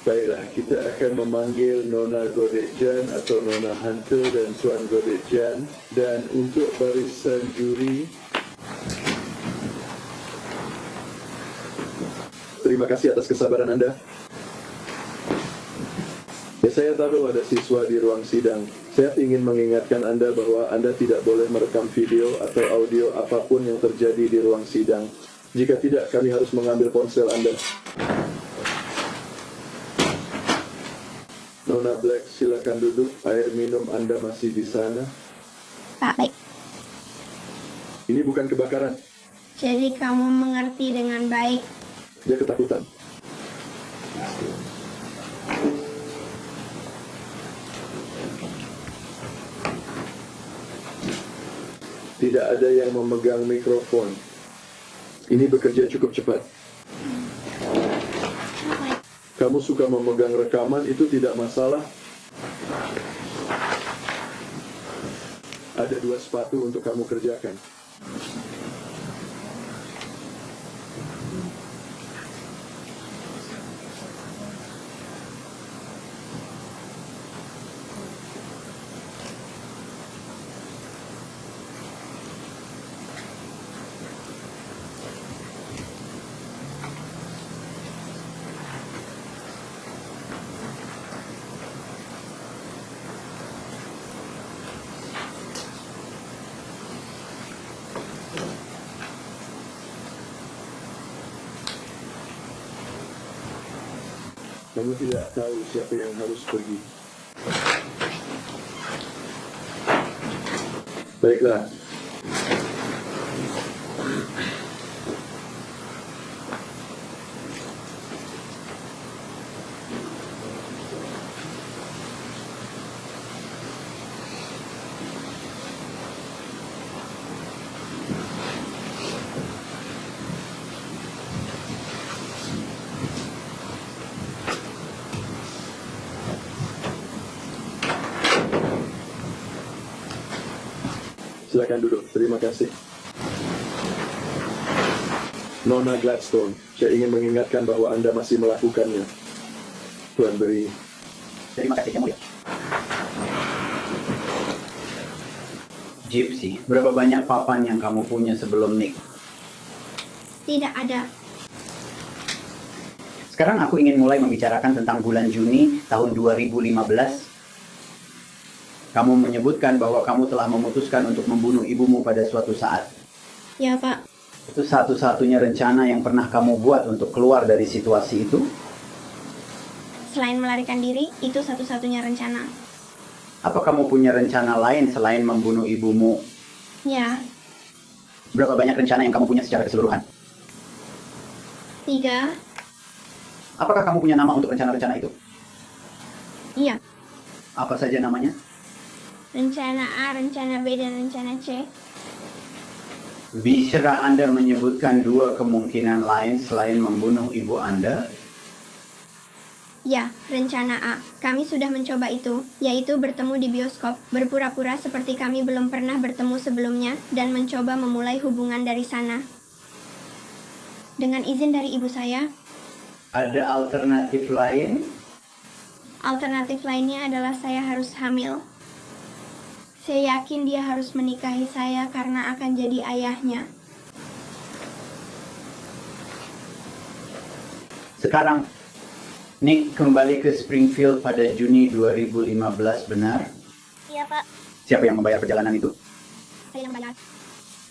Baiklah, kita akan memanggil Nona Godekjan atau Nona Hunter dan Tuan Godekjan. Dan untuk barisan juri, terima kasih atas kesabaran Anda. Ya, saya tahu ada siswa di ruang sidang. Saya ingin mengingatkan Anda bahwa Anda tidak boleh merekam video atau audio apapun yang terjadi di ruang sidang. Jika tidak, kami harus mengambil ponsel Anda. Nona Black, silakan duduk. Air minum Anda masih di sana. Pak, baik. Ini bukan kebakaran. Jadi kamu mengerti dengan baik. Dia ketakutan. Tidak ada yang memegang mikrofon. Ini bekerja cukup cepat. Kamu suka memegang rekaman, itu tidak masalah. Ada 2 sepatu untuk kamu kerjakan. Kamu tidak tahu siapa yang harus pergi. Baiklah. Silakan duduk. Terima kasih. Nona Gladstone, saya ingin mengingatkan bahwa Anda masih melakukannya. Tuan beri. Terima kasih, Yang Mulia. Gypsy, berapa banyak papan yang kamu punya sebelum Nick? Tidak ada. Sekarang aku ingin mulai membicarakan tentang bulan Juni tahun 2015. Kamu menyebutkan bahwa kamu telah memutuskan untuk membunuh ibumu pada suatu saat. Ya, Pak. Itu satu-satunya rencana yang pernah kamu buat untuk keluar dari situasi itu? Selain melarikan diri, itu satu-satunya rencana. Apa kamu punya rencana lain selain membunuh ibumu? Ya, Berapa banyak rencana yang kamu punya secara keseluruhan? 3. Apakah kamu punya nama untuk rencana-rencana itu? Iya. Apa saja namanya? Rencana A, rencana B, dan rencana C. Bisa Anda menyebutkan 2 kemungkinan lain selain membunuh ibu Anda? Ya, rencana A. Kami sudah mencoba itu, yaitu bertemu di bioskop, berpura-pura seperti kami belum pernah bertemu sebelumnya, dan mencoba memulai hubungan dari sana. Dengan izin dari ibu saya, Ada alternatif lain? alternatif lainnya adalah saya harus hamil. Saya yakin dia harus menikahi saya karena akan jadi ayahnya. Sekarang, Nick kembali ke Springfield pada Juni 2015, benar? Iya, Pak. Siapa yang membayar perjalanan itu? Saya yang bayar.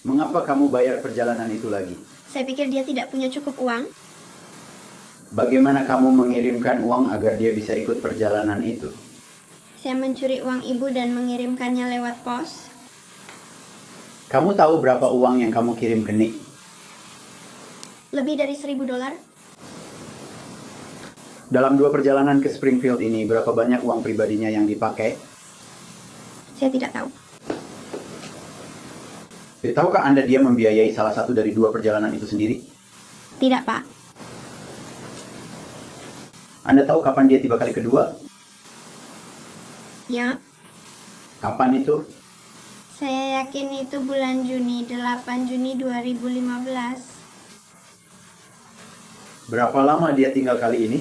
Mengapa kamu bayar perjalanan itu lagi? Saya pikir dia tidak punya cukup uang. Bagaimana kamu mengirimkan uang agar dia bisa ikut perjalanan itu? Saya mencuri uang ibu dan mengirimkannya lewat pos. Kamu tahu berapa uang yang kamu kirim ke Nick? Lebih dari $1.000. Dalam 2 perjalanan ke Springfield ini, berapa banyak uang pribadinya yang dipakai? Saya tidak tahu. Tahukah Anda dia membiayai salah satu dari 2 perjalanan itu sendiri? Tidak, Pak. Anda tahu kapan dia tiba kali kedua? Ya, Kapan itu? saya yakin itu bulan Juni, 8 Juni 2015. Berapa lama dia tinggal kali ini?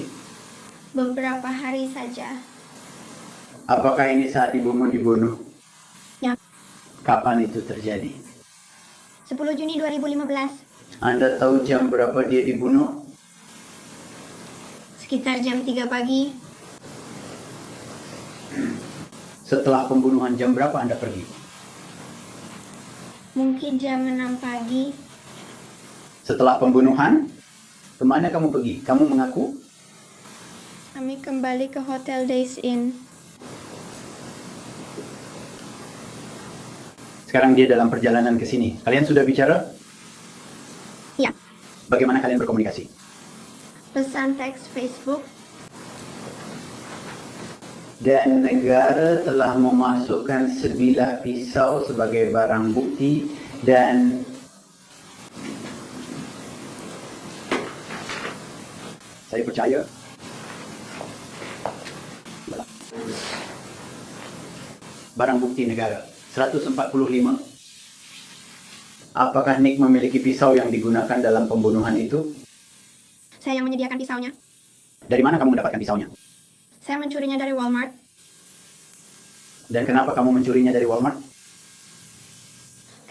Beberapa hari saja. Apakah ini saat ibumu dibunuh? Ya, Kapan itu terjadi? 10 Juni 2015, Anda tahu jam berapa dia dibunuh? sekitar jam 3 pagi. Setelah pembunuhan jam berapa Anda pergi? Mungkin jam 6 pagi. Setelah pembunuhan, kemana kamu pergi? Kamu mengaku? Kami kembali ke Hotel Days Inn. Sekarang dia dalam perjalanan ke sini. Kalian sudah bicara? Ya, Bagaimana kalian berkomunikasi? pesan teks Facebook. Dan negara telah memasukkan sebilah pisau sebagai barang bukti dan saya percaya barang bukti negara 145. Apakah Nick memiliki pisau yang digunakan dalam pembunuhan itu? Saya yang menyediakan pisaunya. Dari mana kamu mendapatkan pisaunya? Saya mencurinya dari Walmart. Dan kenapa kamu mencurinya dari Walmart?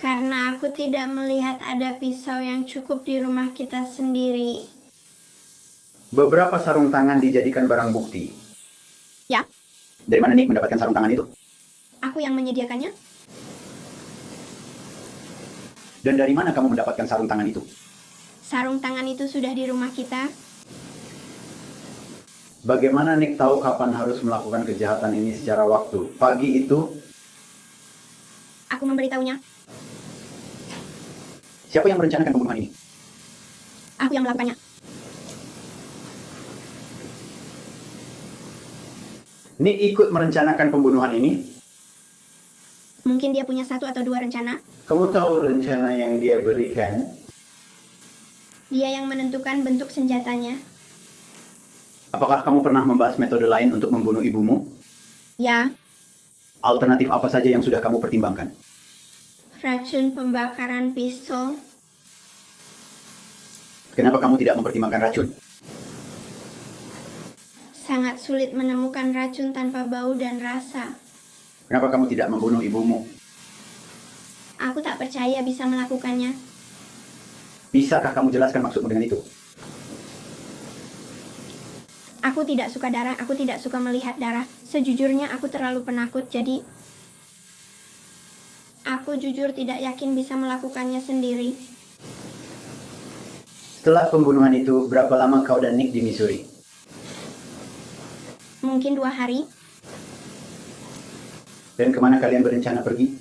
Karena aku tidak melihat ada pisau yang cukup di rumah kita sendiri. Beberapa sarung tangan dijadikan barang bukti. Ya, Dari mana Nick mendapatkan sarung tangan itu? aku yang menyediakannya. Dan dari mana kamu mendapatkan sarung tangan itu? Sarung tangan itu sudah di rumah kita. Bagaimana Nick tahu kapan harus melakukan kejahatan ini secara waktu? Pagi itu, Aku memberitahunya. siapa yang merencanakan pembunuhan ini? Aku yang melakukannya. Nick ikut merencanakan pembunuhan ini? Mungkin dia punya 1 atau 2 rencana. Kamu tahu rencana yang dia berikan? Dia yang menentukan bentuk senjatanya. Apakah kamu pernah membahas metode lain untuk membunuh ibumu? Ya, Alternatif apa saja yang sudah kamu pertimbangkan? racun pembakaran pistol. Kenapa kamu tidak mempertimbangkan racun? Sangat sulit menemukan racun tanpa bau dan rasa. Kenapa kamu tidak membunuh ibumu? Aku tak percaya bisa melakukannya. Bisakah kamu jelaskan maksudmu dengan itu? Aku tidak suka darah, aku tidak suka melihat darah. Sejujurnya aku terlalu penakut, jadi aku jujur tidak yakin bisa melakukannya sendiri. Setelah pembunuhan itu, berapa lama kau dan Nick di Missouri? Mungkin 2 hari. Dan kemana kalian berencana pergi?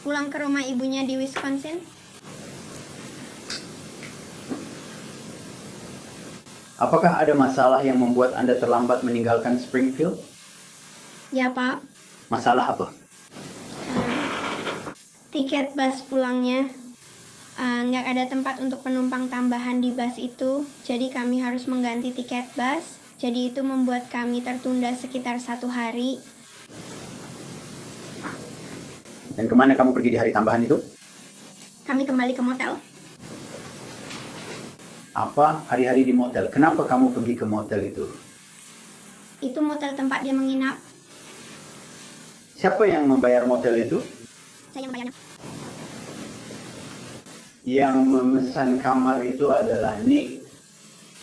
Pulang ke rumah ibunya di Wisconsin. Apakah ada masalah yang membuat Anda terlambat meninggalkan Springfield? Ya, Pak. Masalah apa? Tiket bus pulangnya. Nggak ada tempat untuk penumpang tambahan di bus itu. Jadi kami harus mengganti tiket bus. Jadi itu membuat kami tertunda sekitar 1 hari. Dan kemana kamu pergi di hari tambahan itu? Kami kembali ke motel. Apa? Hari-hari di motel. Kenapa kamu pergi ke motel itu? Itu motel tempat dia menginap. Siapa yang membayar motel itu? Saya yang membayarnya. Yang memesan kamar itu adalah Nick.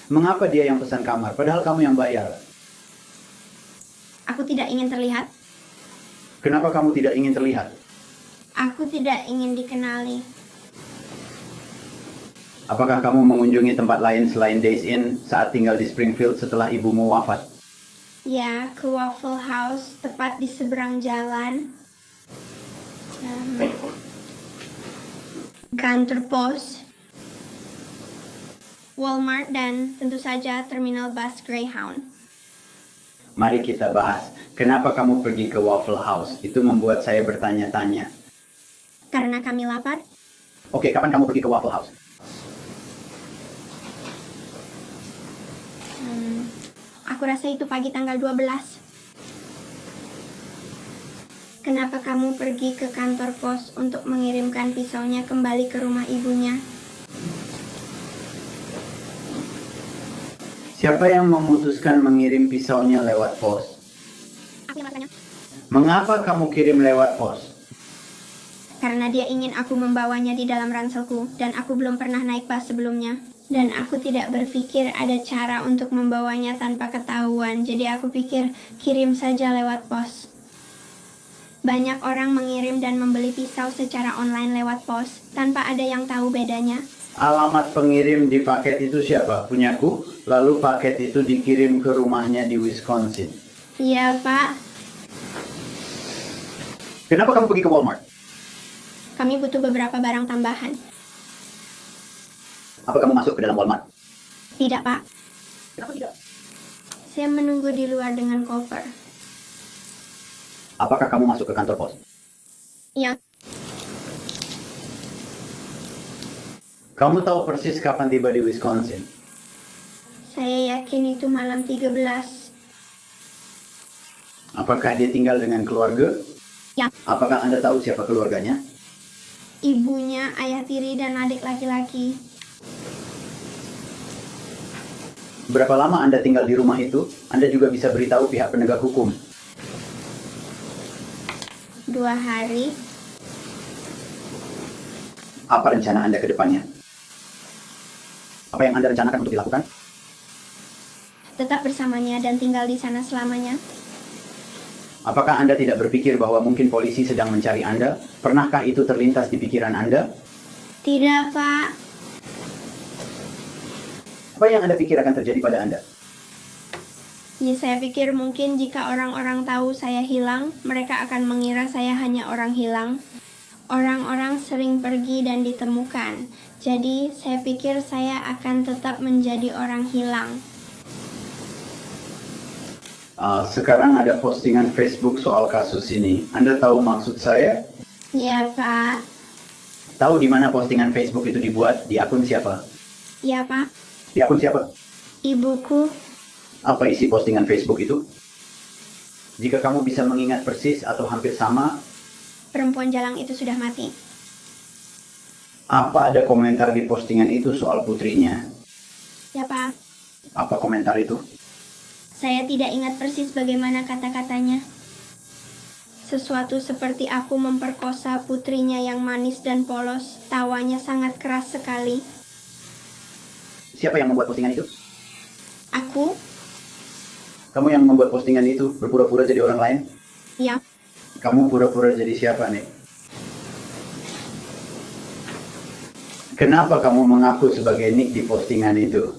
Mengapa dia yang pesan kamar? Padahal kamu yang bayar. Aku tidak ingin terlihat. Kenapa kamu tidak ingin terlihat? Aku tidak ingin dikenali. Apakah kamu mengunjungi tempat lain selain Days Inn saat tinggal di Springfield setelah ibumu wafat? Ya, ke Waffle House, tepat di seberang jalan. Kantor pos, Walmart, dan tentu saja terminal bus Greyhound. Mari kita bahas. Kenapa kamu pergi ke Waffle House? Itu membuat saya bertanya-tanya. Karena kami lapar. Oke, kapan kamu pergi ke Waffle House? Aku rasa itu pagi tanggal 12. Kenapa kamu pergi ke kantor pos untuk mengirimkan pisaunya kembali ke rumah ibunya? Siapa yang memutuskan mengirim pisaunya lewat pos? Aku yang melakukannya. Mengapa kamu kirim lewat pos? Karena dia ingin aku membawanya di dalam ranselku, dan aku belum pernah naik bus sebelumnya. Dan aku tidak berpikir ada cara untuk membawanya tanpa ketahuan, jadi aku pikir kirim saja lewat pos. Banyak orang mengirim dan membeli pisau secara online lewat pos, tanpa ada yang tahu bedanya. Alamat pengirim di paket itu siapa? Punyaku. Lalu paket itu dikirim ke rumahnya di Wisconsin. Iya, Pak. Kenapa kamu pergi ke Walmart? Kami butuh beberapa barang tambahan. Apa kamu masuk ke dalam Walmart? Tidak, Pak. Kenapa tidak? Saya menunggu di luar dengan koper. Apakah kamu masuk ke kantor pos? Iya. Kamu tahu persis kapan tiba di Wisconsin? Saya yakin itu malam 13. Apakah dia tinggal dengan keluarga? Ya. Apakah Anda tahu siapa keluarganya? Ibunya, ayah tiri, dan adik laki-laki. Berapa lama Anda tinggal di rumah itu? Anda juga bisa beritahu pihak penegak hukum. 2 hari. Apa rencana Anda ke depannya? Apa yang Anda rencanakan untuk dilakukan? Tetap bersamanya dan tinggal di sana selamanya. Apakah Anda tidak berpikir bahwa mungkin polisi sedang mencari Anda? Pernahkah itu terlintas di pikiran Anda? Tidak, Pak. Apa yang Anda pikir akan terjadi pada Anda? Ya, saya pikir mungkin jika orang-orang tahu saya hilang, mereka akan mengira saya hanya orang hilang. Orang-orang sering pergi dan ditemukan. Jadi, saya pikir saya akan tetap menjadi orang hilang. Sekarang ada postingan Facebook soal kasus ini. Anda tahu maksud saya? Ya, Pak. Tahu di mana postingan Facebook itu dibuat? Di akun siapa? Ya, Pak. Di akun siapa? Ibuku. Apa isi postingan Facebook itu? Jika kamu bisa mengingat persis atau hampir sama, Perempuan jalang itu sudah mati. apa ada komentar di postingan itu soal putrinya? Ya, Pak. Apa komentar itu? Saya tidak ingat persis bagaimana kata-katanya. Sesuatu seperti aku memperkosa putrinya yang manis dan polos. Tawanya sangat keras sekali. Siapa yang membuat postingan itu? Aku? Kamu yang membuat postingan itu berpura-pura jadi orang lain? Ya. Kamu pura-pura jadi siapa nih? Kenapa kamu mengaku sebagai Nick di postingan itu?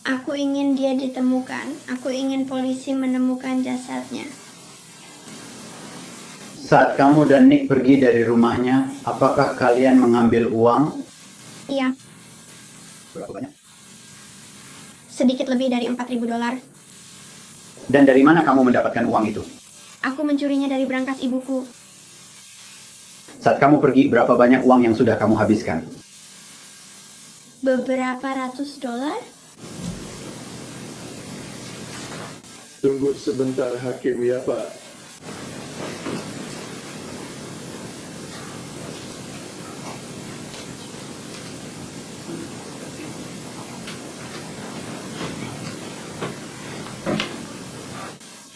Aku ingin dia ditemukan. Aku ingin polisi menemukan jasadnya. Saat kamu dan Nick pergi dari rumahnya, apakah kalian mengambil uang? Iya. Berapa banyak? Sedikit lebih dari $4.000. Dan dari mana kamu mendapatkan uang itu? Aku mencurinya dari berangkas ibuku. Saat kamu pergi, berapa banyak uang yang sudah kamu habiskan? Beberapa ratus dolar? Tunggu sebentar, Hakim, ya, Pak.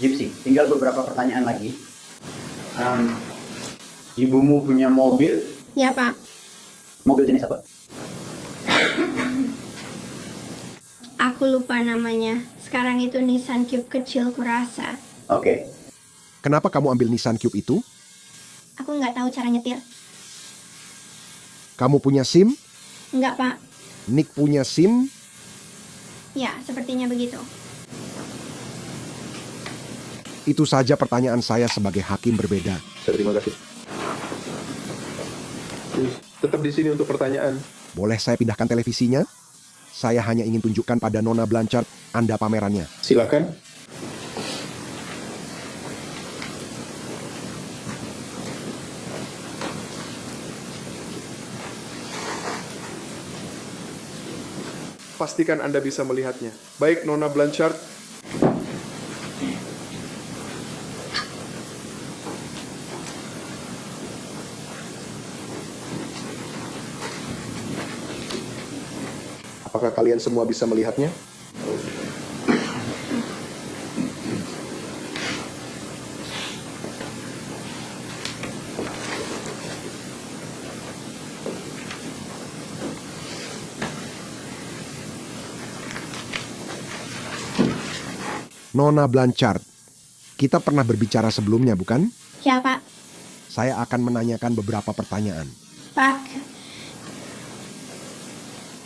Gypsy, tinggal beberapa pertanyaan lagi. Ibumu punya mobil? Ya, Pak. Mobil jenis apa? Aku lupa namanya. Sekarang itu Nissan Cube kecil kurasa. Oke. Kenapa kamu ambil Nissan Cube itu? Aku nggak tahu cara nyetir. Kamu punya SIM? Nggak, Pak. Nick punya SIM? Ya, sepertinya begitu. Itu saja pertanyaan saya sebagai hakim berbeda. Terima kasih. Tetap di sini untuk pertanyaan. Boleh saya pindahkan televisinya? Saya hanya ingin tunjukkan pada Nona Blanchard Anda pamerannya. Silakan. Pastikan Anda bisa melihatnya. Baik, Nona Blanchard. Apakah kalian semua bisa melihatnya? Nona Blanchard, kita pernah berbicara sebelumnya, bukan? Ya, Pak. Saya akan menanyakan beberapa pertanyaan. Pak,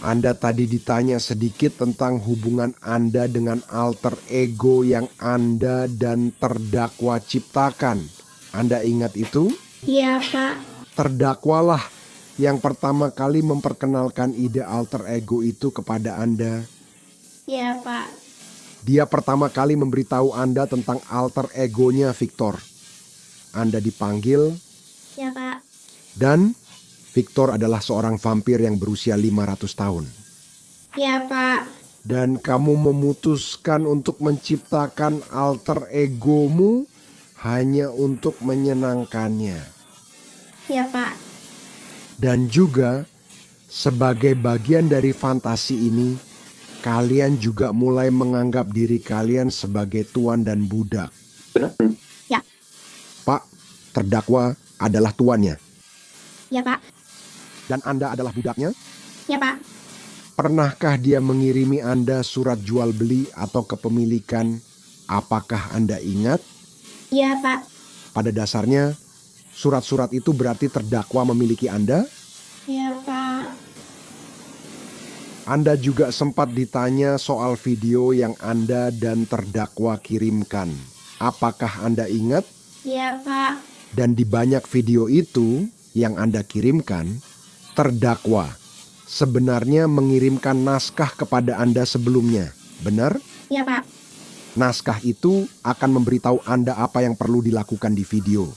Anda tadi ditanya sedikit tentang hubungan Anda dengan alter ego yang Anda dan terdakwa ciptakan. Anda ingat itu? ya, Pak. Terdakwalah yang pertama kali memperkenalkan ide alter ego itu kepada Anda. Ya, Pak. Dia pertama kali memberitahu Anda tentang alter egonya Victor. Anda dipanggil Ya, Pak. dan Victor adalah seorang vampir yang berusia 500 tahun. Ya, Pak. Dan kamu memutuskan untuk menciptakan alter egomu hanya untuk menyenangkannya. Ya, Pak. Dan juga sebagai bagian dari fantasi ini, kalian juga mulai menganggap diri kalian sebagai tuan dan budak. Benar? Ya. Pak, terdakwa adalah tuannya Ya, Pak. dan Anda adalah budaknya. Ya, Pak. Pernahkah dia mengirimi Anda surat jual beli atau kepemilikan? Apakah Anda ingat? Ya, Pak. Pada dasarnya, surat-surat itu berarti terdakwa memiliki Anda. Ya, Pak. Anda juga sempat ditanya soal video yang Anda dan terdakwa kirimkan. Apakah Anda ingat? Ya, Pak. Dan di banyak video itu yang Anda kirimkan, terdakwa sebenarnya mengirimkan naskah kepada Anda sebelumnya. Benar? Ya, Pak. Naskah itu akan memberitahu Anda apa yang perlu dilakukan di video.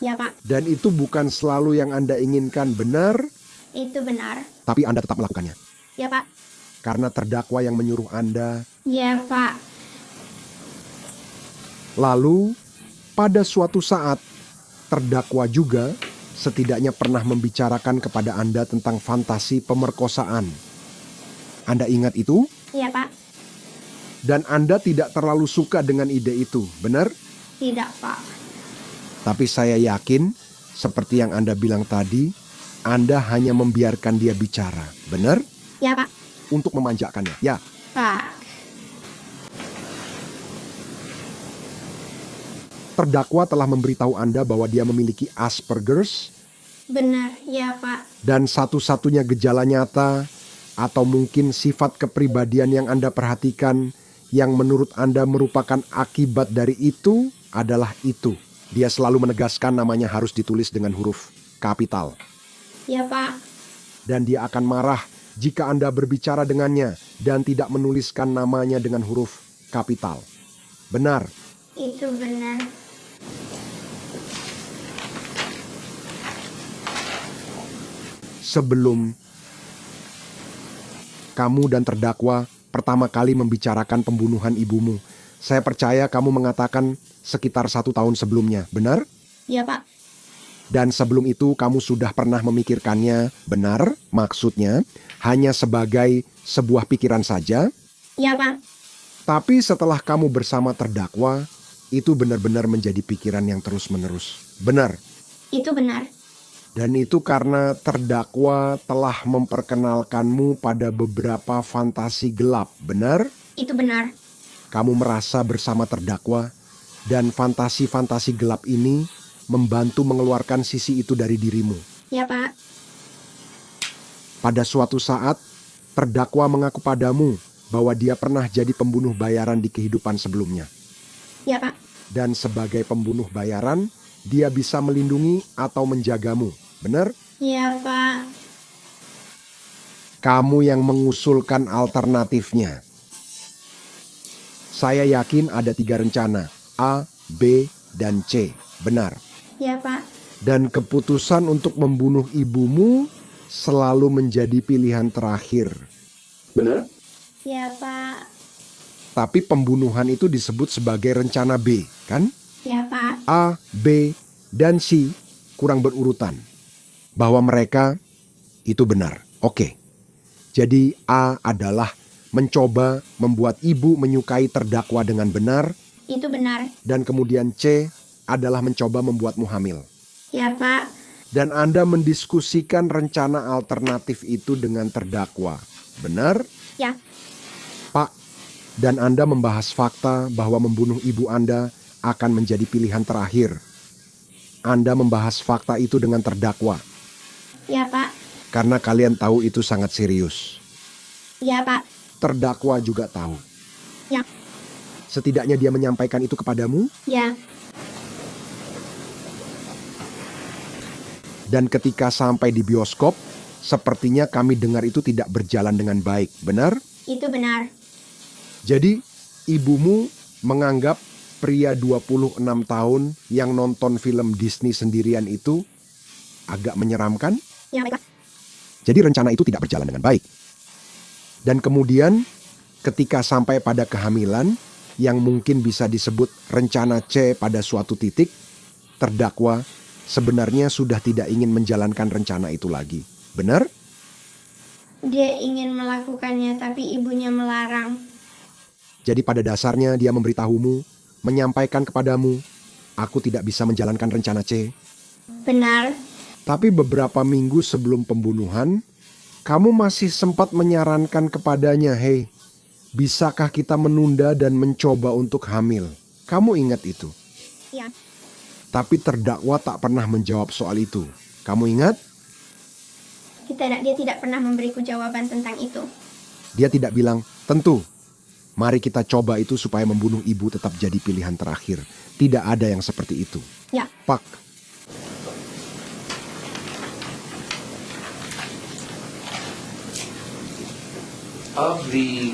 Ya, Pak. Dan itu bukan selalu yang Anda inginkan, benar? Itu benar. Tapi Anda tetap melakukannya. Ya, Pak. Karena terdakwa yang menyuruh Anda. Ya, Pak. Lalu, pada suatu saat, terdakwa juga setidaknya pernah membicarakan kepada Anda tentang fantasi pemerkosaan. Anda ingat itu? Ya, Pak. Dan Anda tidak terlalu suka dengan ide itu, benar? Tidak, Pak. Tapi saya yakin, seperti yang Anda bilang tadi, Anda hanya membiarkan dia bicara, benar? Ya, Pak. Untuk memanjakannya, ya. Pak. Terdakwa telah memberitahu Anda bahwa dia memiliki Asperger's, Benar. Ya, Pak. dan satu-satunya gejala nyata atau mungkin sifat kepribadian yang Anda perhatikan yang menurut Anda merupakan akibat dari itu adalah itu. Dia selalu menegaskan namanya harus ditulis dengan huruf kapital. Ya, Pak. Dan dia akan marah jika Anda berbicara dengannya dan tidak menuliskan namanya dengan huruf kapital. Benar. Itu benar. Sebelum kamu dan terdakwa pertama kali membicarakan pembunuhan ibumu, saya percaya kamu mengatakan sekitar 1 tahun sebelumnya, benar? Ya, Pak. Dan sebelum itu kamu sudah pernah memikirkannya, benar? Maksudnya hanya sebagai sebuah pikiran saja. Ya, Pak. Tapi setelah kamu bersama terdakwa, itu benar-benar menjadi pikiran yang terus-menerus. Benar. Itu benar. Dan itu karena terdakwa telah memperkenalkanmu pada beberapa fantasi gelap, benar? Itu benar. Kamu merasa bersama terdakwa, dan fantasi-fantasi gelap ini membantu mengeluarkan sisi itu dari dirimu. Ya, Pak. Pada suatu saat, terdakwa mengaku padamu bahwa dia pernah jadi pembunuh bayaran di kehidupan sebelumnya. Ya, Pak. Dan sebagai pembunuh bayaran, dia bisa melindungi atau menjagamu. Benar? Ya, Pak. Kamu yang mengusulkan alternatifnya. Saya yakin ada 3 rencana, A, B, dan C. Benar. Ya, Pak. Dan keputusan untuk membunuh ibumu selalu menjadi pilihan terakhir. Benar? Ya, Pak. Tapi pembunuhan itu disebut sebagai rencana B, kan? Ya, Pak. A, B, dan C kurang berurutan. Bahwa mereka itu benar. Oke. Jadi A adalah mencoba membuat ibu menyukai terdakwa dengan benar, Itu benar. dan kemudian C adalah mencoba membuatmu hamil. Ya, Pak. Dan Anda mendiskusikan rencana alternatif itu dengan terdakwa. Benar, Ya, Pak? Dan Anda membahas fakta bahwa membunuh ibu Anda akan menjadi pilihan terakhir. Anda membahas fakta itu dengan terdakwa, ya, Pak. karena kalian tahu itu sangat serius. Ya, Pak. Terdakwa juga tahu. Ya, Setidaknya dia menyampaikan itu kepadamu, ya, dan ketika sampai di bioskop, sepertinya kami dengar itu tidak berjalan dengan baik. Benar? itu benar. Jadi, ibumu menganggap pria 26 tahun yang nonton film Disney sendirian itu agak menyeramkan. Ya, baiklah. Jadi rencana itu tidak berjalan dengan baik. Dan kemudian ketika sampai pada kehamilan yang mungkin bisa disebut rencana C pada suatu titik, terdakwa sebenarnya sudah tidak ingin menjalankan rencana itu lagi. Benar? Dia ingin melakukannya, tapi ibunya melarang. Jadi pada dasarnya dia memberitahumu, menyampaikan kepadamu, aku tidak bisa menjalankan rencana C. Benar. Tapi beberapa minggu sebelum pembunuhan, kamu masih sempat menyarankan kepadanya, hei, bisakah kita menunda dan mencoba untuk hamil? Kamu ingat itu? Ya, Tapi terdakwa tak pernah menjawab soal itu. Kamu ingat? dia tidak pernah memberiku jawaban tentang itu. Dia tidak bilang, tentu. Mari kita coba itu supaya membunuh ibu tetap jadi pilihan terakhir. Tidak ada yang seperti itu. Ya, Pak, Of the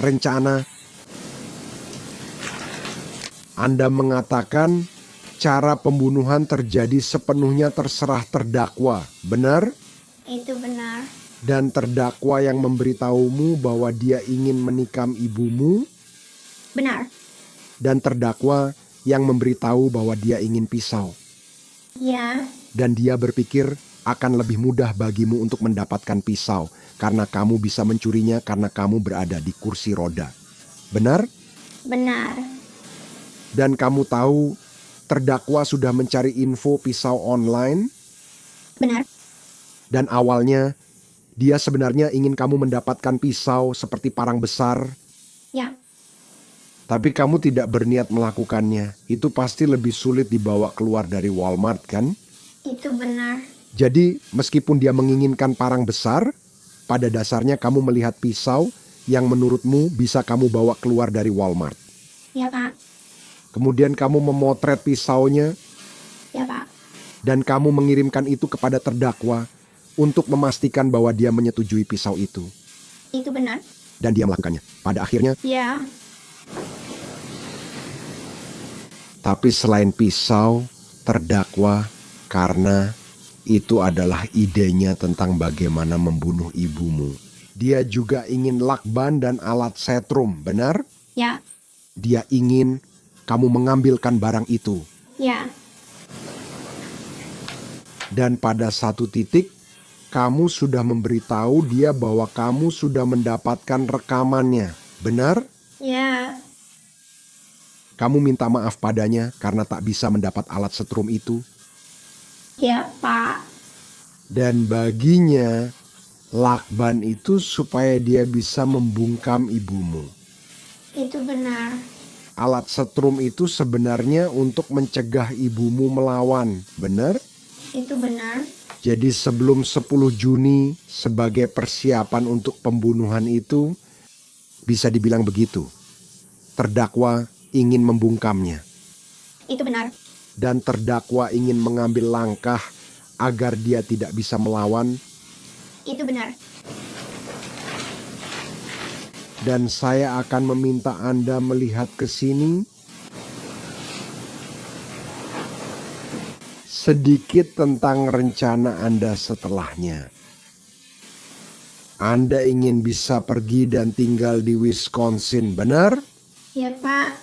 rencana Anda mengatakan cara pembunuhan terjadi sepenuhnya terserah terdakwa. Benar? itu benar. Dan terdakwa yang memberitahumu bahwa dia ingin menikam ibumu, Benar. dan terdakwa yang memberitahu bahwa dia ingin pisau. Ya, Dan dia berpikir akan lebih mudah bagimu untuk mendapatkan pisau karena kamu bisa mencurinya karena kamu berada di kursi roda. Benar? benar. Dan kamu tahu terdakwa sudah mencari info pisau online, Benar. dan awalnya dia sebenarnya ingin kamu mendapatkan pisau seperti parang besar. Ya, Tapi kamu tidak berniat melakukannya. Itu pasti lebih sulit dibawa keluar dari Walmart, kan? itu benar. Jadi meskipun dia menginginkan parang besar, pada dasarnya kamu melihat pisau yang menurutmu bisa kamu bawa keluar dari Walmart. Ya, Pak. Kemudian kamu memotret pisaunya Ya, Pak. dan kamu mengirimkan itu kepada terdakwa untuk memastikan bahwa dia menyetujui pisau itu. Itu benar. Dan dia melakukannya. Pada akhirnya, Ya, tapi selain pisau, terdakwa karena itu adalah idenya tentang bagaimana membunuh ibumu. Dia juga ingin lakban dan alat setrum, benar? ya, Dia ingin kamu mengambilkan barang itu. ya, Dan pada satu titik, kamu sudah memberitahu dia bahwa kamu sudah mendapatkan rekamannya. Benar? ya, Kamu minta maaf padanya karena tak bisa mendapat alat setrum itu. ya, Pak. Dan baginya, lakban itu supaya dia bisa membungkam ibumu. Itu benar. Alat setrum itu sebenarnya untuk mencegah ibumu melawan. Benar? Itu benar. Jadi sebelum 10 Juni sebagai persiapan untuk pembunuhan itu, bisa dibilang begitu. Terdakwa ingin membungkamnya. Itu benar. Dan terdakwa ingin mengambil langkah agar dia tidak bisa melawan. Itu benar. Dan saya akan meminta Anda melihat ke sini. Sedikit tentang rencana Anda setelahnya. Anda ingin bisa pergi dan tinggal di Wisconsin, benar? Ya, Pak.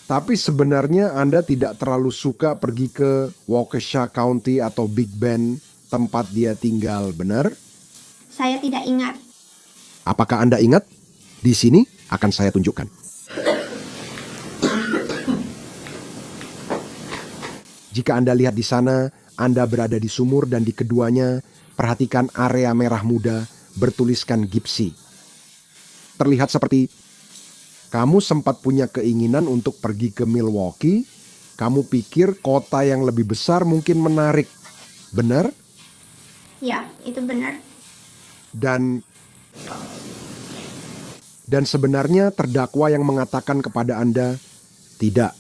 Tapi sebenarnya Anda tidak terlalu suka pergi ke Waukesha County atau Big Bend, tempat dia tinggal, benar? Saya tidak ingat. Apakah Anda ingat? Di sini akan saya tunjukkan. Jika Anda lihat di sana, Anda berada di sumur dan di keduanya, perhatikan area merah muda bertuliskan Gypsy. Terlihat seperti kamu sempat punya keinginan untuk pergi ke Milwaukee. Kamu pikir kota yang lebih besar mungkin menarik. Benar? Ya, itu benar. Dan sebenarnya terdakwa yang mengatakan kepada Anda, tidak,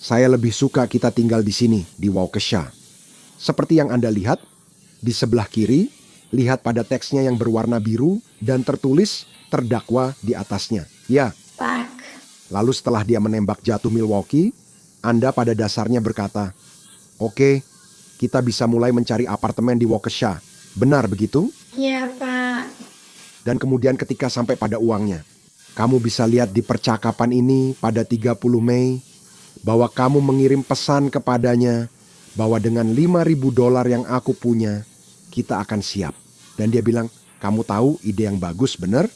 saya lebih suka kita tinggal di sini, di Waukesha. Seperti yang Anda lihat, di sebelah kiri, lihat pada teksnya yang berwarna biru dan tertulis terdakwa di atasnya. Ya, Pak. lalu setelah dia menembak jatuh Milwaukee, Anda pada dasarnya berkata, oke, kita bisa mulai mencari apartemen di Waukesha. Benar begitu? Ya, Pak. Dan kemudian ketika sampai pada uangnya, kamu bisa lihat di percakapan ini pada 30 Mei bahwa kamu mengirim pesan kepadanya bahwa dengan $5.000 yang aku punya, kita akan siap. Dan dia bilang, kamu tahu ide yang bagus, benar?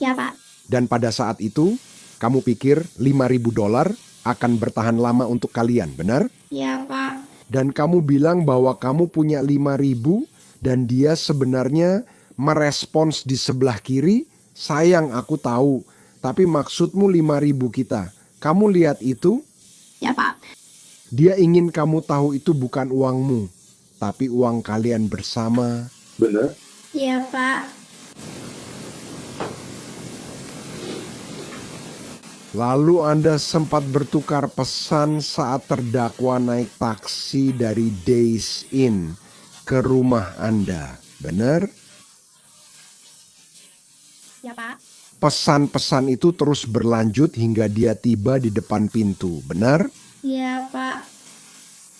Ya, Pak. Dan pada saat itu, kamu pikir $5.000 akan bertahan lama untuk kalian, benar? Ya, Pak. Dan kamu bilang bahwa kamu punya 5.000 dan dia sebenarnya merespons di sebelah kiri, sayang aku tahu, tapi maksudmu 5.000 kita. Kamu lihat itu? Ya, Pak. Dia ingin kamu tahu itu bukan uangmu, tapi uang kalian bersama. Benar? Ya, Pak. Lalu Anda sempat bertukar pesan saat terdakwa naik taksi dari Days Inn ke rumah Anda, benar? Ya, Pak. Pesan-pesan itu terus berlanjut hingga dia tiba di depan pintu, benar? Ya, Pak.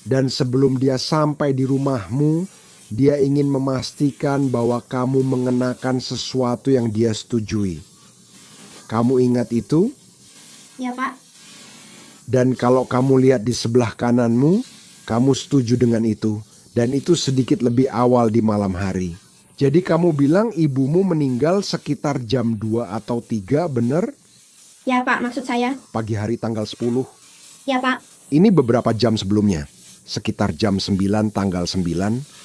Dan sebelum dia sampai di rumahmu, dia ingin memastikan bahwa kamu mengenakan sesuatu yang dia setujui. Kamu ingat itu? Ya, Pak. Dan kalau kamu lihat di sebelah kananmu, kamu setuju dengan itu. Dan itu sedikit lebih awal di malam hari. Jadi kamu bilang ibumu meninggal sekitar jam 2 atau 3, benar? Ya, Pak, maksud saya. Pagi hari tanggal 10. Ya, Pak. Ini beberapa jam sebelumnya. Sekitar jam 9 tanggal 9.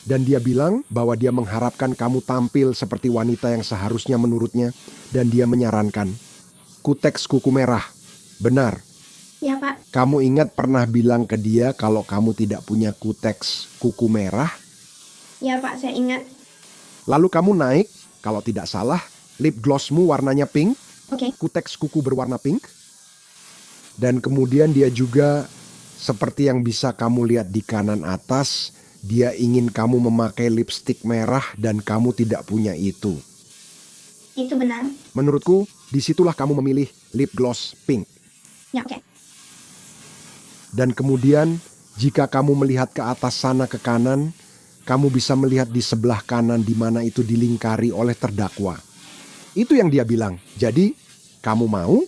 Dan dia bilang bahwa dia mengharapkan kamu tampil seperti wanita yang seharusnya menurutnya. Dan dia menyarankan kuteks kuku merah. Benar. Ya, Pak. Kamu ingat pernah bilang ke dia kalau kamu tidak punya kuteks kuku merah? Ya, Pak, saya ingat. Lalu kamu naik, kalau tidak salah, lip glossmu warnanya pink, Oke. kuteks kuku berwarna pink. Dan kemudian dia juga, seperti yang bisa kamu lihat di kanan atas, dia ingin kamu memakai lipstik merah dan kamu tidak punya itu. Itu benar. Menurutku, disitulah kamu memilih lip gloss pink. Ya, oke. Dan kemudian, jika kamu melihat ke atas sana ke kanan, kamu bisa melihat di sebelah kanan di mana itu dilingkari oleh terdakwa. Itu yang dia bilang. Jadi, kamu mau?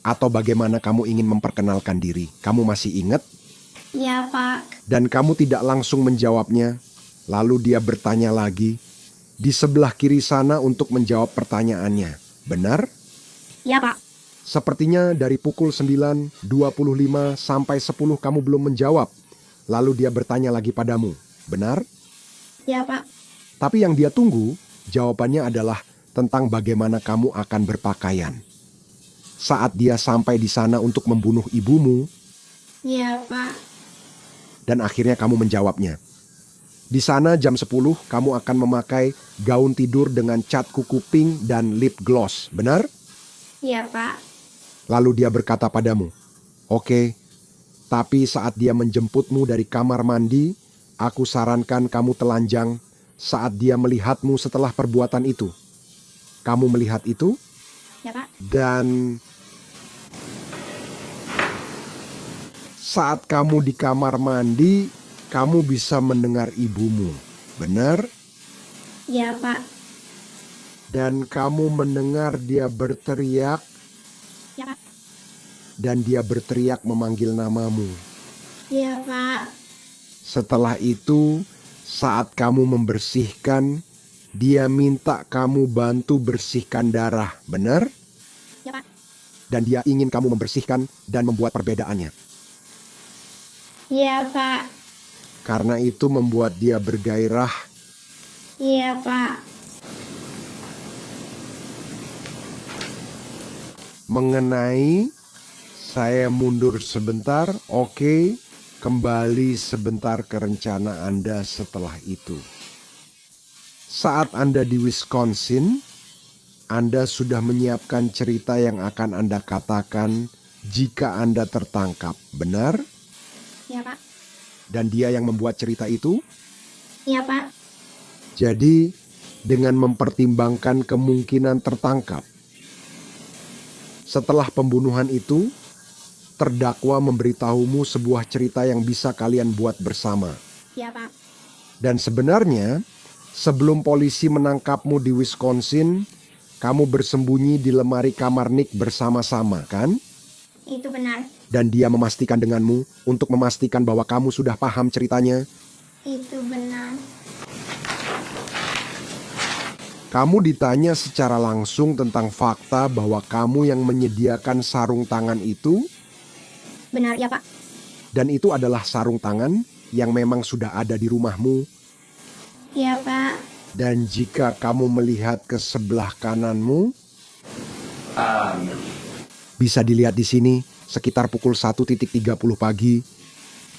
Atau bagaimana kamu ingin memperkenalkan diri? Kamu masih ingat? Ya, Pak. Dan kamu tidak langsung menjawabnya. Lalu dia bertanya lagi. Di sebelah kiri sana untuk menjawab pertanyaannya. Benar? Ya, Pak. Sepertinya dari pukul 9.25 sampai 10 kamu belum menjawab. Lalu dia bertanya lagi padamu. Benar? Ya, Pak. Tapi yang dia tunggu, jawabannya adalah tentang bagaimana kamu akan berpakaian. Saat dia sampai di sana untuk membunuh ibumu, Ya, Pak. dan akhirnya kamu menjawabnya. Di sana jam 10 kamu akan memakai gaun tidur dengan cat kuku pink dan lip gloss, benar? Ya, Pak. Lalu dia berkata padamu, oke, tapi saat dia menjemputmu dari kamar mandi, aku sarankan kamu telanjang saat dia melihatmu setelah perbuatan itu. Kamu melihat itu? Ya, Pak. Dan saat kamu di kamar mandi, kamu bisa mendengar ibumu, benar? Ya, Pak. Dan kamu mendengar dia berteriak, Ya, Pak. dan dia berteriak memanggil namamu. Ya, Pak. Setelah itu, saat kamu membersihkan, Dia minta kamu bantu bersihkan darah, benar? Ya, Pak. Dan dia ingin kamu membersihkan dan membuat perbedaannya. Iya, Pak. Karena itu membuat dia bergairah. Iya, Pak. Mengenai, saya mundur sebentar, oke, kembali sebentar ke rencana Anda setelah itu. Saat Anda di Wisconsin, Anda sudah menyiapkan cerita yang akan Anda katakan jika Anda tertangkap, benar? Iya, Pak. Dan dia yang membuat cerita itu? Iya, Pak. Jadi, dengan mempertimbangkan kemungkinan tertangkap, setelah pembunuhan itu, terdakwa memberitahumu sebuah cerita yang bisa kalian buat bersama. Iya, Pak. Dan sebenarnya, sebelum polisi menangkapmu di Wisconsin, kamu bersembunyi di lemari kamar Nick bersama-sama, kan? Itu benar. Dan dia memastikan denganmu untuk memastikan bahwa kamu sudah paham ceritanya. Itu benar. Kamu ditanya secara langsung tentang fakta bahwa kamu yang menyediakan sarung tangan itu, Benar, ya, Pak. dan itu adalah sarung tangan yang memang sudah ada di rumahmu. Iya, Pak. Dan jika kamu melihat ke sebelah kananmu, bisa dilihat di sini sekitar pukul 1:30 pagi,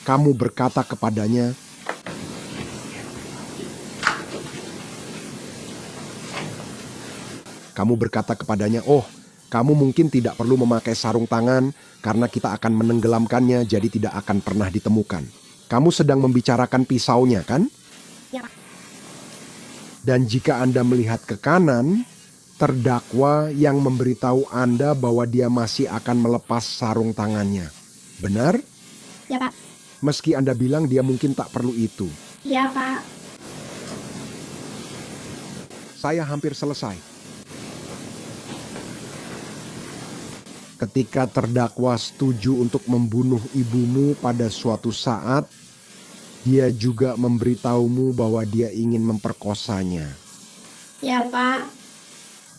kamu berkata kepadanya, oh, kamu mungkin tidak perlu memakai sarung tangan karena kita akan menenggelamkannya jadi tidak akan pernah ditemukan. Kamu sedang membicarakan pisaunya, kan? Ya, Pak. Dan jika Anda melihat ke kanan, terdakwa yang memberitahu Anda bahwa dia masih akan melepas sarung tangannya. Benar? Ya, Pak. Meski Anda bilang dia mungkin tak perlu itu. Ya, Pak. Saya hampir selesai. Ketika terdakwa setuju untuk membunuh ibumu pada suatu saat, dia juga memberitahumu bahwa dia ingin memperkosanya. Ya, Pak.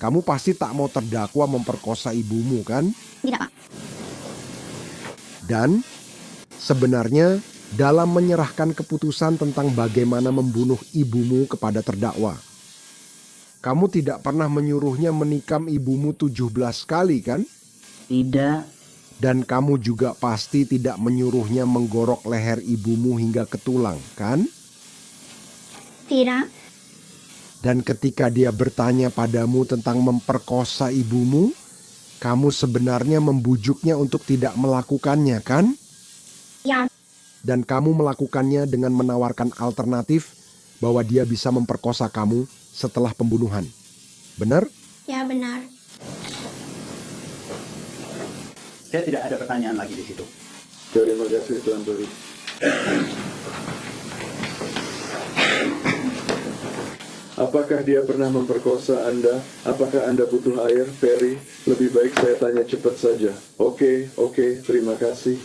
Kamu pasti tak mau terdakwa memperkosa ibumu, kan? Tidak, Pak. Dan sebenarnya dalam menyerahkan keputusan tentang bagaimana membunuh ibumu kepada terdakwa, kamu tidak pernah menyuruhnya menikam ibumu 17 kali, kan? Tidak. Dan kamu juga pasti tidak menyuruhnya menggorok leher ibumu hingga ke tulang, kan? Tidak. Dan ketika dia bertanya padamu tentang memperkosa ibumu, kamu sebenarnya membujuknya untuk tidak melakukannya, kan? Ya. Dan kamu melakukannya dengan menawarkan alternatif bahwa dia bisa memperkosa kamu setelah pembunuhan. Benar? Ya, benar. Saya tidak ada pertanyaan lagi di situ. Terima kasih Tuan Peri. Apakah dia pernah memperkosa Anda? Apakah Anda butuh air, Perry? Lebih baik saya tanya cepat saja. Oke, terima kasih.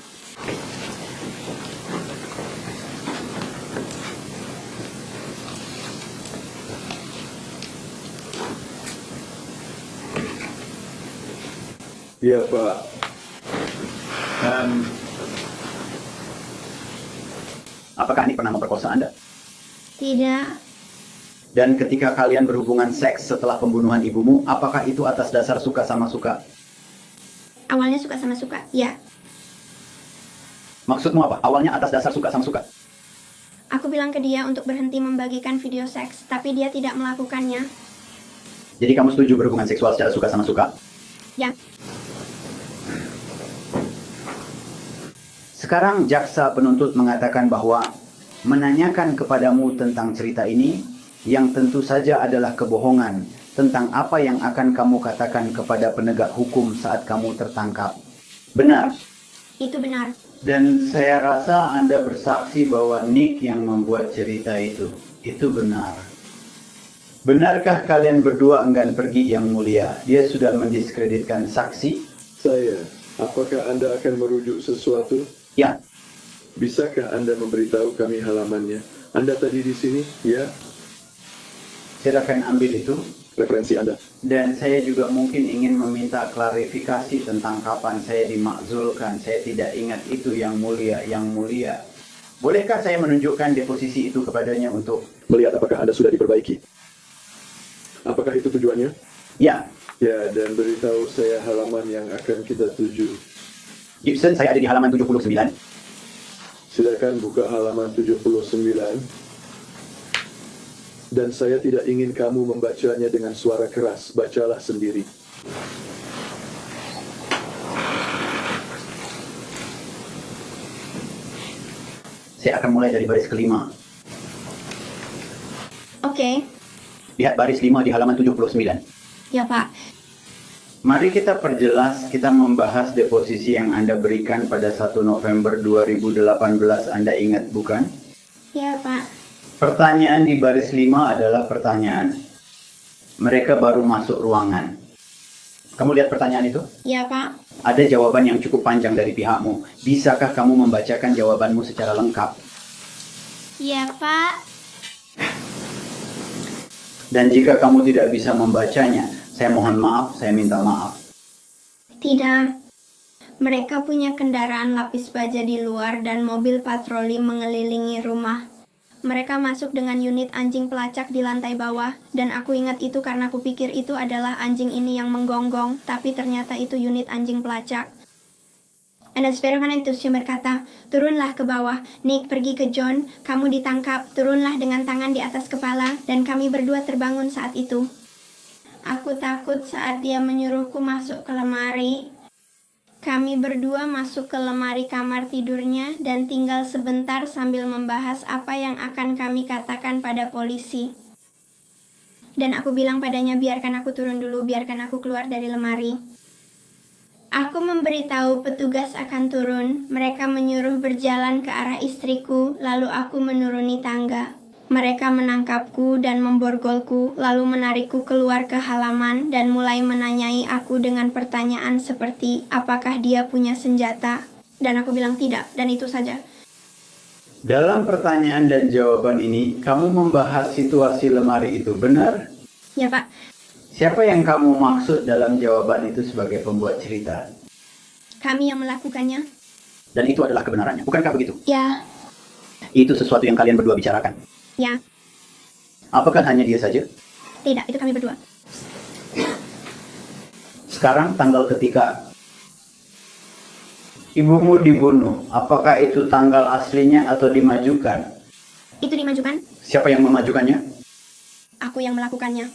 Ya, Pak. Apakah Nick pernah memperkosa Anda? Tidak. Dan ketika kalian berhubungan seks setelah pembunuhan ibumu, apakah itu atas dasar suka sama suka? Awalnya suka sama suka. Ya. Maksudmu apa? Awalnya atas dasar suka sama suka? Aku bilang ke dia untuk berhenti membagikan video seks, tapi dia tidak melakukannya. Jadi kamu setuju berhubungan seksual secara suka sama suka? Ya. Sekarang jaksa penuntut mengatakan bahwa menanyakan kepadamu tentang cerita ini yang tentu saja adalah kebohongan tentang apa yang akan kamu katakan kepada penegak hukum saat kamu tertangkap. Benar? Itu benar. Dan saya rasa Anda bersaksi bahwa Nick yang membuat cerita itu. Itu benar. Benarkah kalian berdua enggan pergi yang mulia? Dia sudah mendiskreditkan saksi? Saya, apakah Anda akan merujuk sesuatu? Ya. Bisakah Anda memberitahu kami halamannya? Anda tadi di sini, ya? Silakan ambil itu. referensi Anda. Dan saya juga mungkin ingin meminta klarifikasi tentang kapan saya dimakzulkan. Saya tidak ingat itu yang mulia, yang mulia. Bolehkah saya menunjukkan deposisi itu kepadanya untuk... Melihat apakah Anda sudah diperbaiki. Apakah itu tujuannya? Ya, Ya, dan beritahu saya halaman yang akan kita tuju. Gibson, saya ada di halaman 79. Silakan buka halaman 79. Dan saya tidak ingin kamu membacanya dengan suara keras. Bacalah sendiri. Saya akan mulai dari baris kelima. Oke, Lihat baris 5 di halaman 79. ya Pak. Mari kita perjelas, kita membahas deposisi yang Anda berikan pada 1 November 2018. Anda ingat bukan? Ya Pak. Pertanyaan di baris 5 adalah pertanyaan. Mereka baru masuk ruangan. Kamu lihat pertanyaan itu? Ya Pak. Ada jawaban yang cukup panjang dari pihakmu. Bisakah kamu membacakan jawabanmu secara lengkap? Ya Pak. Dan jika kamu tidak bisa membacanya, saya mohon maaf, saya minta maaf. Tidak. Mereka punya kendaraan lapis baja di luar dan mobil patroli mengelilingi rumah. Mereka masuk dengan unit anjing pelacak di lantai bawah, dan aku ingat itu karena aku pikir itu adalah anjing ini yang menggonggong, tapi ternyata itu unit anjing pelacak. Dan Spider-Man itu berkata, turunlah ke bawah, Nick pergi ke John, kamu ditangkap, turunlah dengan tangan di atas kepala, dan kami berdua terbangun saat itu. Aku takut saat dia menyuruhku masuk ke lemari. Kami berdua masuk ke lemari kamar tidurnya dan tinggal sebentar sambil membahas apa yang akan kami katakan pada polisi. Dan aku bilang padanya, biarkan aku turun dulu, biarkan aku keluar dari lemari. Aku memberitahu petugas akan turun. Mereka menyuruh berjalan ke arah istriku, lalu aku menuruni tangga. Mereka menangkapku dan memborgolku, lalu menarikku keluar ke halaman dan mulai menanyai aku dengan pertanyaan seperti, apakah dia punya senjata? Dan aku bilang tidak, dan itu saja. Dalam pertanyaan dan jawaban ini, kamu membahas situasi lemari itu, benar? Ya Pak, Siapa yang kamu maksud dalam jawaban itu sebagai pembuat cerita? kami yang melakukannya. Dan itu adalah kebenarannya, bukankah begitu? Ya, Itu sesuatu yang kalian berdua bicarakan. ya, Apakah hanya dia saja? tidak, itu kami berdua. Sekarang tanggal ketika ibumu dibunuh, apakah itu tanggal aslinya atau dimajukan? Itu dimajukan, Siapa yang memajukannya? aku yang melakukannya.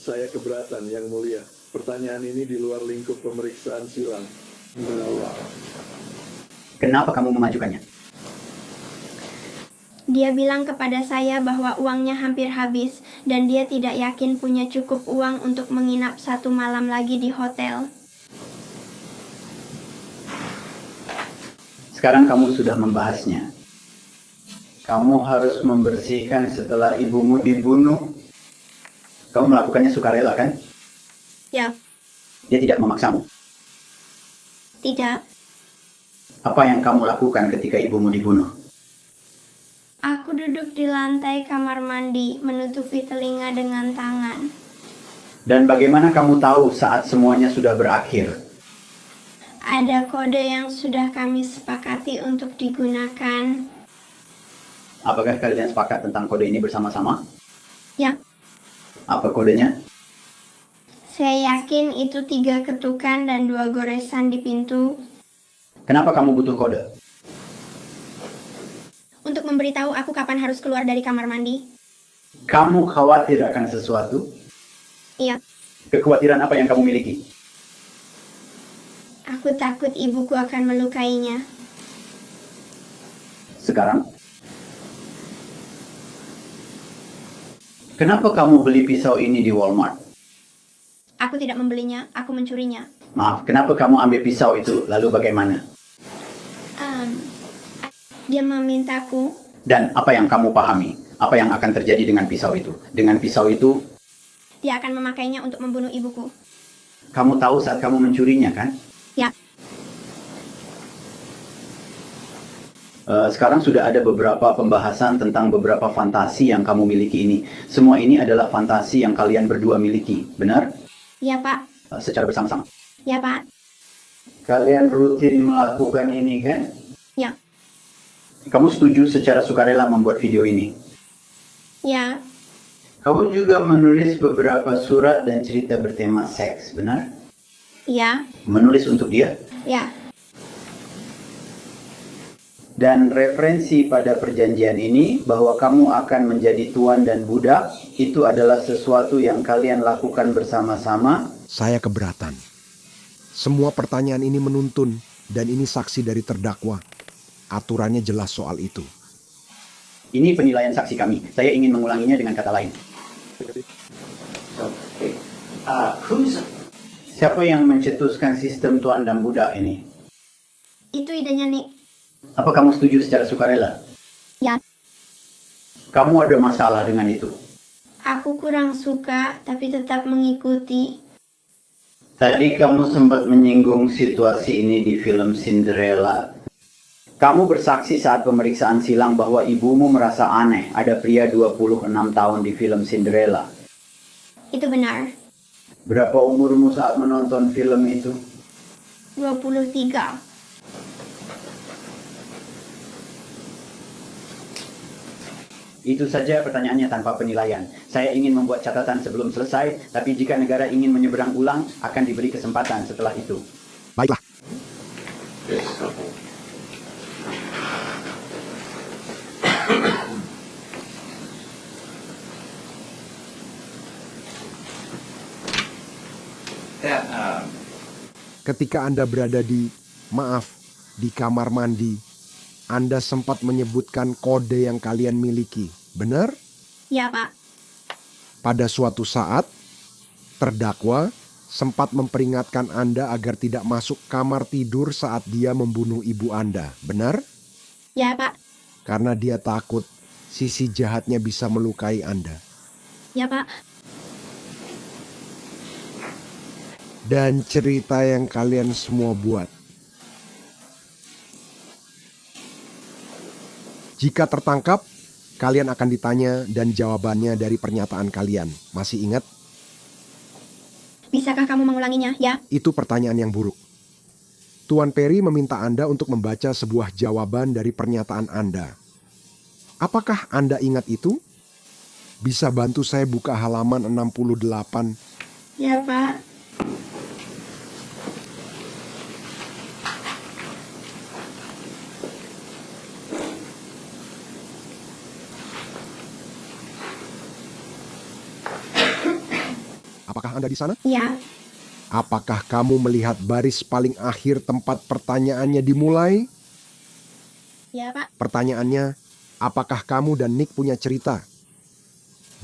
Saya keberatan, Yang Mulia. Pertanyaan ini di luar lingkup pemeriksaan silang. Kenapa kamu memajukannya? Dia bilang kepada saya bahwa uangnya hampir habis dan dia tidak yakin punya cukup uang untuk menginap 1 malam lagi di hotel. Sekarang kamu sudah membahasnya. Kamu harus membersihkan setelah ibumu dibunuh. Kamu melakukannya sukarela, kan? Ya, Dia tidak memaksamu. tidak. Apa yang kamu lakukan ketika ibumu dibunuh? Aku duduk di lantai kamar mandi, menutupi telinga dengan tangan. Dan bagaimana kamu tahu saat semuanya sudah berakhir? Ada kode yang sudah kami sepakati untuk digunakan. Apakah kalian sepakat tentang kode ini bersama-sama? Ya, Apa kodenya? saya yakin itu 3 ketukan dan 2 goresan di pintu. Kenapa kamu butuh kode? Untuk memberitahu aku kapan harus keluar dari kamar mandi. Kamu khawatir akan sesuatu? Iya, Kekhawatiran apa yang kamu miliki? aku takut ibuku akan melukainya. Sekarang? Kenapa kamu beli pisau ini di Walmart? Aku tidak membelinya, aku mencurinya. Maaf, kenapa kamu ambil pisau itu? Lalu bagaimana? Dia memintaku. Dan apa yang kamu pahami? Apa yang akan terjadi dengan pisau itu? Dengan pisau itu, Dia akan memakainya untuk membunuh ibuku. kamu tahu saat kamu mencurinya, kan? Ya, Sekarang sudah ada beberapa pembahasan tentang beberapa fantasi yang kamu miliki ini. Semua ini adalah fantasi yang kalian berdua miliki, benar? Ya, Pak. Secara bersama-sama. Ya, Pak. Kalian rutin melakukan ini kan? Ya. Kamu setuju secara sukarela membuat video ini? Ya. Kamu juga menulis beberapa surat dan cerita bertema seks, benar? Ya. Menulis untuk dia? Ya. Dan referensi pada perjanjian ini bahwa kamu akan menjadi tuan dan budak, itu adalah sesuatu yang kalian lakukan bersama-sama. Saya keberatan. Semua pertanyaan ini menuntun dan ini saksi dari terdakwa. Aturannya jelas soal itu. Ini penilaian saksi kami. Saya ingin mengulanginya dengan kata lain. Siapa yang mencetuskan sistem tuan dan budak ini? Itu idenya Nick. Apa kamu setuju secara sukarela? Ya. Kamu ada masalah dengan itu? Aku kurang suka, tapi tetap mengikuti. Tadi kamu sempat menyinggung situasi ini di film Cinderella. Kamu bersaksi saat pemeriksaan silang bahwa ibumu merasa aneh ada pria 26 tahun di film Cinderella. Itu benar. Berapa umurmu saat menonton film itu? 23. Itu saja pertanyaannya tanpa penilaian. Saya ingin membuat catatan sebelum selesai, tapi jika negara ingin menyeberang ulang, akan diberi kesempatan setelah itu. Baiklah. Ketika Anda berada di kamar mandi, Anda sempat menyebutkan kode yang kalian miliki, benar? Ya, Pak. Pada suatu saat, terdakwa sempat memperingatkan Anda agar tidak masuk kamar tidur saat dia membunuh ibu Anda, benar? Ya, Pak. Karena dia takut sisi jahatnya bisa melukai Anda. Ya, Pak. Dan cerita yang kalian semua buat. Jika tertangkap, kalian akan ditanya dan jawabannya dari pernyataan kalian. Masih ingat? Bisakah kamu mengulanginya? Ya. Itu pertanyaan yang buruk. Tuan Perry meminta Anda untuk membaca sebuah jawaban dari pernyataan Anda. Apakah Anda ingat itu? Bisa bantu saya buka halaman 68. Ya, Pak. Apakah Anda di sana? Ya. Apakah kamu melihat baris paling akhir tempat pertanyaannya dimulai? Ya, Pak. Pertanyaannya, apakah kamu dan Nick punya cerita?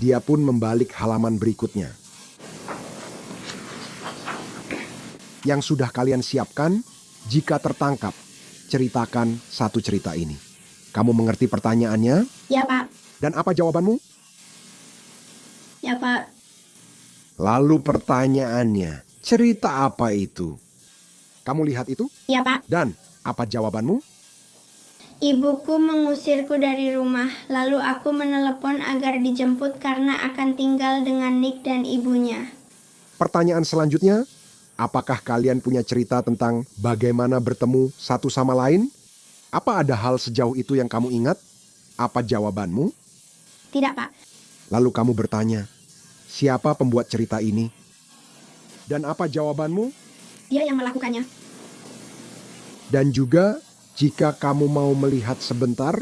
Dia pun membalik halaman berikutnya. Yang sudah kalian siapkan, jika tertangkap, ceritakan satu cerita ini. Kamu mengerti pertanyaannya? Ya, Pak. Dan apa jawabanmu? Ya, Pak. Lalu pertanyaannya, cerita apa itu? Kamu lihat itu? Ya, Pak. Dan apa jawabanmu? Ibuku mengusirku dari rumah, lalu aku menelepon agar dijemput karena akan tinggal dengan Nick dan ibunya. Pertanyaan selanjutnya, apakah kalian punya cerita tentang bagaimana bertemu satu sama lain? Apa ada hal sejauh itu yang kamu ingat? Apa jawabanmu? Tidak, Pak. Lalu kamu bertanya, siapa pembuat cerita ini? Dan apa jawabanmu? Dia yang melakukannya. Dan juga, jika kamu mau melihat sebentar,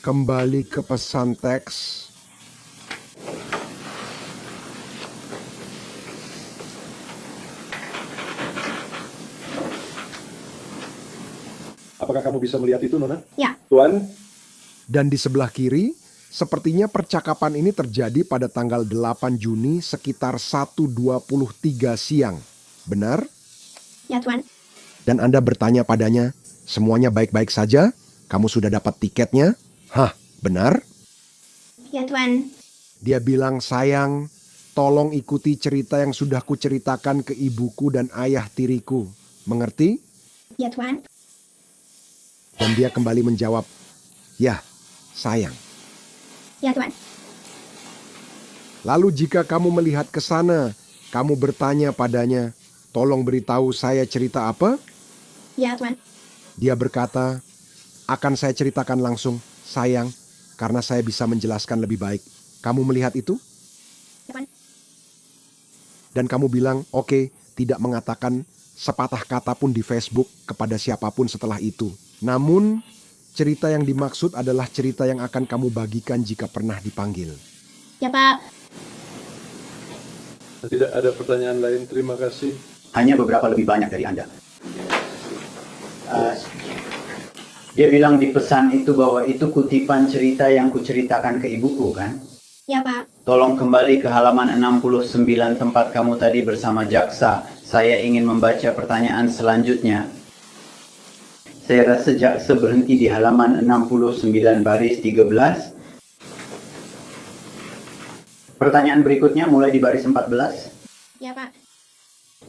kembali ke pesan teks. Apakah kamu bisa melihat itu, Nona? Ya. Tuan, Dan di sebelah kiri, sepertinya percakapan ini terjadi pada tanggal 8 Juni sekitar 1:23 siang. Benar? Ya, Tuan. Dan Anda bertanya padanya, semuanya baik-baik saja? Kamu sudah dapat tiketnya? Hah, benar? Ya, Tuan. Dia bilang, sayang, tolong ikuti cerita yang sudah kuceritakan ke ibuku dan ayah tiriku. Mengerti? Ya, Tuan. Dan dia kembali menjawab, "Ya, sayang." Ya Tuan. Lalu jika kamu melihat ke sana, kamu bertanya padanya, "Tolong beritahu saya cerita apa?" Ya Tuan. Dia berkata, "Akan saya ceritakan langsung, sayang, karena saya bisa menjelaskan lebih baik. Kamu melihat itu?" Ya Tuan. Dan kamu bilang, "Oke," tidak mengatakan sepatah kata pun di Facebook kepada siapapun setelah itu. Namun, cerita yang dimaksud adalah cerita yang akan kamu bagikan jika pernah dipanggil. Ya Pak. Tidak ada pertanyaan lain, terima kasih. Hanya beberapa lebih banyak dari Anda. Dia bilang di pesan itu bahwa itu kutipan cerita yang kuceritakan ke ibuku, kan? Ya Pak. Tolong kembali ke halaman 69 tempat kamu tadi bersama jaksa. Saya ingin membaca pertanyaan selanjutnya. Saya rasa jaksa berhenti di halaman 69 baris 13. Pertanyaan berikutnya mulai di baris 14. Ya Pak.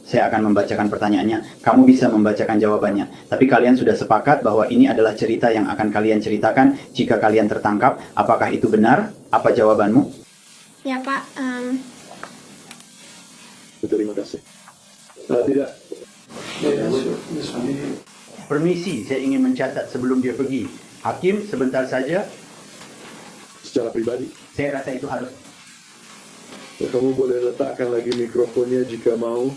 Saya akan membacakan pertanyaannya. Kamu bisa membacakan jawabannya. Tapi kalian sudah sepakat bahwa ini adalah cerita yang akan kalian ceritakan jika kalian tertangkap. Apakah itu benar? Apa jawabanmu? Ya Pak. Terima kasih. Tidak. Permisi, saya ingin mencatat sebelum dia pergi. Hakim, sebentar saja. Secara pribadi, Saya rasa itu harus. kamu boleh letakkan lagi mikrofonnya jika mau.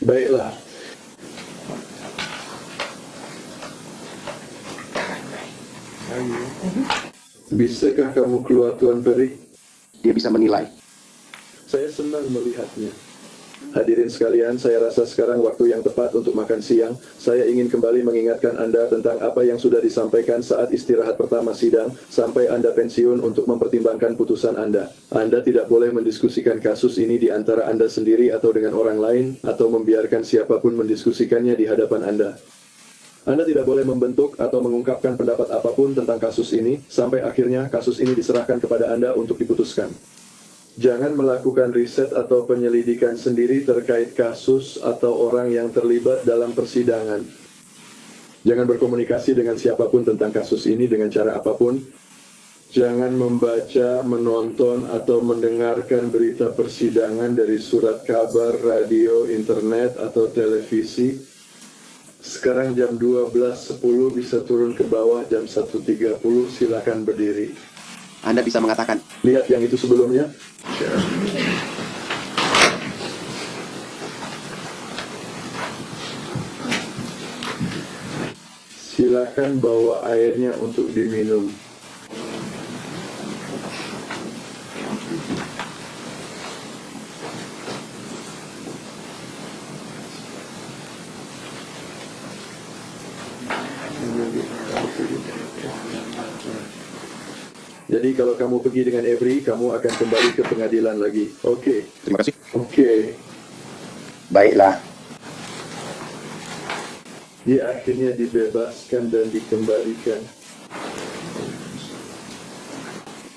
Baiklah. Bisakah kamu keluar, Tuan Perry? Dia bisa menilai. Saya senang melihatnya. Hadirin sekalian, saya rasa sekarang waktu yang tepat untuk makan siang. Saya ingin kembali mengingatkan Anda tentang apa yang sudah disampaikan saat istirahat pertama sidang, sampai Anda pensiun untuk mempertimbangkan putusan Anda. Anda tidak boleh mendiskusikan kasus ini di antara Anda sendiri atau dengan orang lain, atau membiarkan siapapun mendiskusikannya di hadapan Anda. Anda tidak boleh membentuk atau mengungkapkan pendapat apapun tentang kasus ini, sampai akhirnya kasus ini diserahkan kepada Anda untuk diputuskan. Jangan melakukan riset atau penyelidikan sendiri terkait kasus atau orang yang terlibat dalam persidangan. Jangan berkomunikasi dengan siapapun tentang kasus ini dengan cara apapun. Jangan membaca, menonton, atau mendengarkan berita persidangan dari surat kabar, radio, internet, atau televisi. Sekarang jam 12.10, bisa turun ke bawah jam 1.30, silakan berdiri. Anda bisa mengatakan, Lihat yang itu sebelumnya. Silakan bawa airnya untuk diminum. Jadi kalau kamu pergi dengan Avery, kamu akan kembali ke pengadilan lagi. Oke. terima kasih. Oke. Baiklah. Dia akhirnya dibebaskan dan dikembalikan.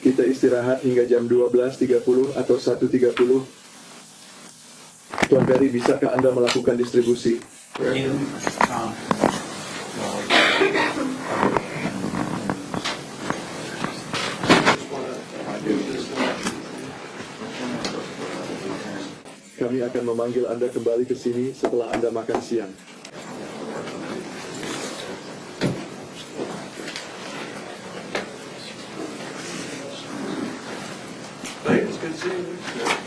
Kita istirahat hingga jam 12.30 atau 1.30. Tuan Perry, bisakah Anda melakukan distribusi? Kami akan memanggil Anda kembali ke sini setelah Anda makan siang. Baik, it's good seeing you.